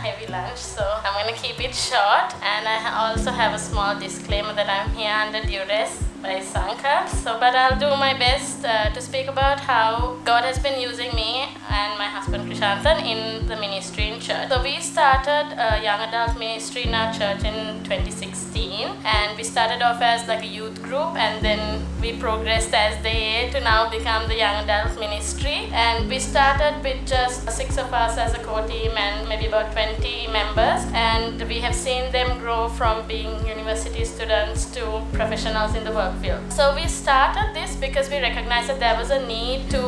heavy lunch, so I'm going to keep it short. And I also have a small disclaimer that I'm here under duress by Sanka. But I'll do my best to speak about how God has been using me and my husband Krishanthan in the ministry in church. So we started a young adult ministry in our church in 2016, and we started off as like a youth group, and then we progressed as the AA to now become the young adult ministry. And we started with just 6 of us as a core team and maybe about 20 members, and we have seen them grow from being university students to professionals in the work field. So we started this because we recognized that there was a need to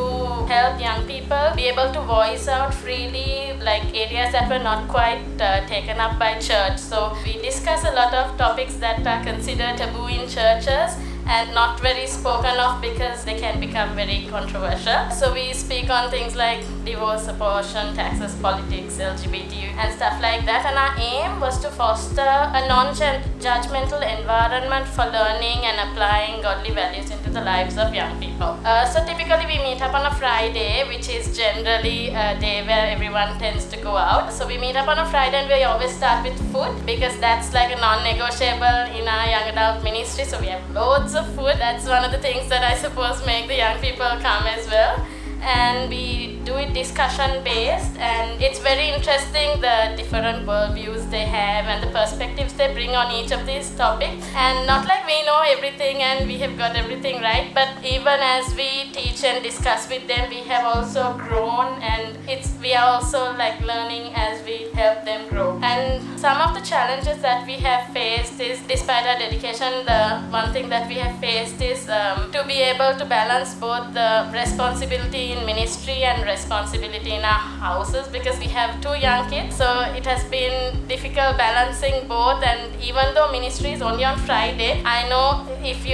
help young people be able to voice out freely, like areas that were not quite taken up by church. So we discuss a lot of topics that are considered taboo in churches and not very spoken of because they can become very controversial. So we speak on things like divorce, abortion, taxes, politics, LGBT and stuff like that. And our aim was to foster a non-judgmental environment for learning and applying godly values into the lives of young people. So typically we meet up on a Friday, which is generally a day where everyone tends to go out. So we meet up on a Friday and we always start with food because that's like a non-negotiable in our young adult ministry. So we have loads of food. That's one of the things that I suppose make the young people come as well. And we do it discussion based, and it's very interesting the different worldviews they have and the perspectives they bring on each of these topics. And not like we know everything and we have got everything right, but even as we teach and discuss with them, we have also grown, and we are also like learning as we help them grow. And some of the challenges that we have faced is, despite our dedication, the one thing that we have faced is to be able to balance both the responsibility in ministry and responsibility in our houses, because we have 2 young kids. So it has been difficult balancing both. And even though ministry is only on Friday, I know if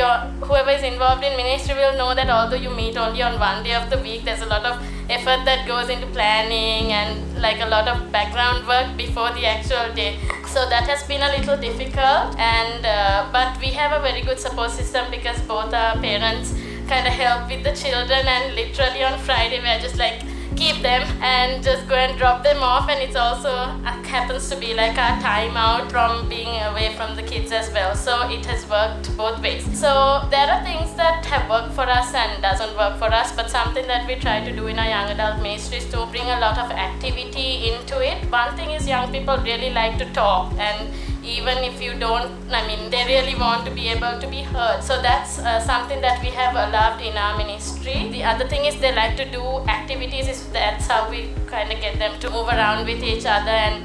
whoever is involved in ministry will know that although you meet only on one day of the week, there's a lot of effort that goes into planning and like a lot of background work before the actual day. So that has been a little difficult, and but we have a very good support system because both our parents kind of help with the children, and literally on Friday we're just like keep them and just go and drop them off. And it's also happens to be like our time out from being away from the kids as well. So it has worked both ways. So there are things that have worked for us and doesn't work for us, but something that we try to do in our young adult ministry is to bring a lot of activity into it. One thing is young people really like to talk, and even if you don't, they really want to be able to be heard. So that's something that we have allowed in our ministry. The other thing is they like to do activities. That's how we kind of get them to move around with each other and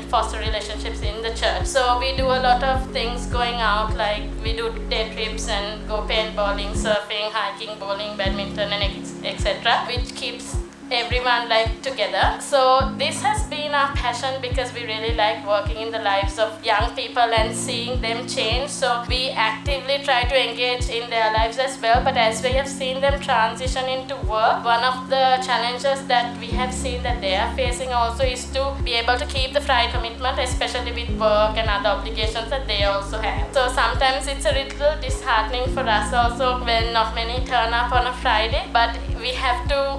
foster relationships in the church. So we do a lot of things going out, like we do day trips and go paintballing, surfing, hiking, bowling, badminton, and etc., which keeps everyone like together. So this has been our passion because we really like working in the lives of young people and seeing them change. So we actively try to engage in their lives as well. But as we have seen them transition into work, one of the challenges that we have seen that they are facing also is to be able to keep the Friday commitment, especially with work and other obligations that they also have. So sometimes it's a little disheartening for us also when not many turn up on a Friday, but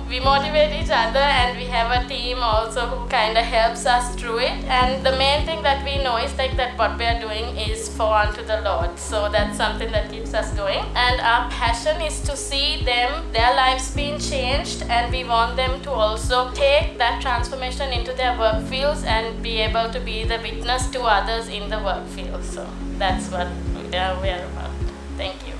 we motivate each other, and we have a team also who kind of helps us through it. And the main thing that we know is like that what we are doing is for unto the Lord. So that's something that keeps us going. And our passion is to see their lives being changed, and we want them to also take that transformation into their work fields and be able to be the witness to others in the work field. So that's what we are about. Thank you.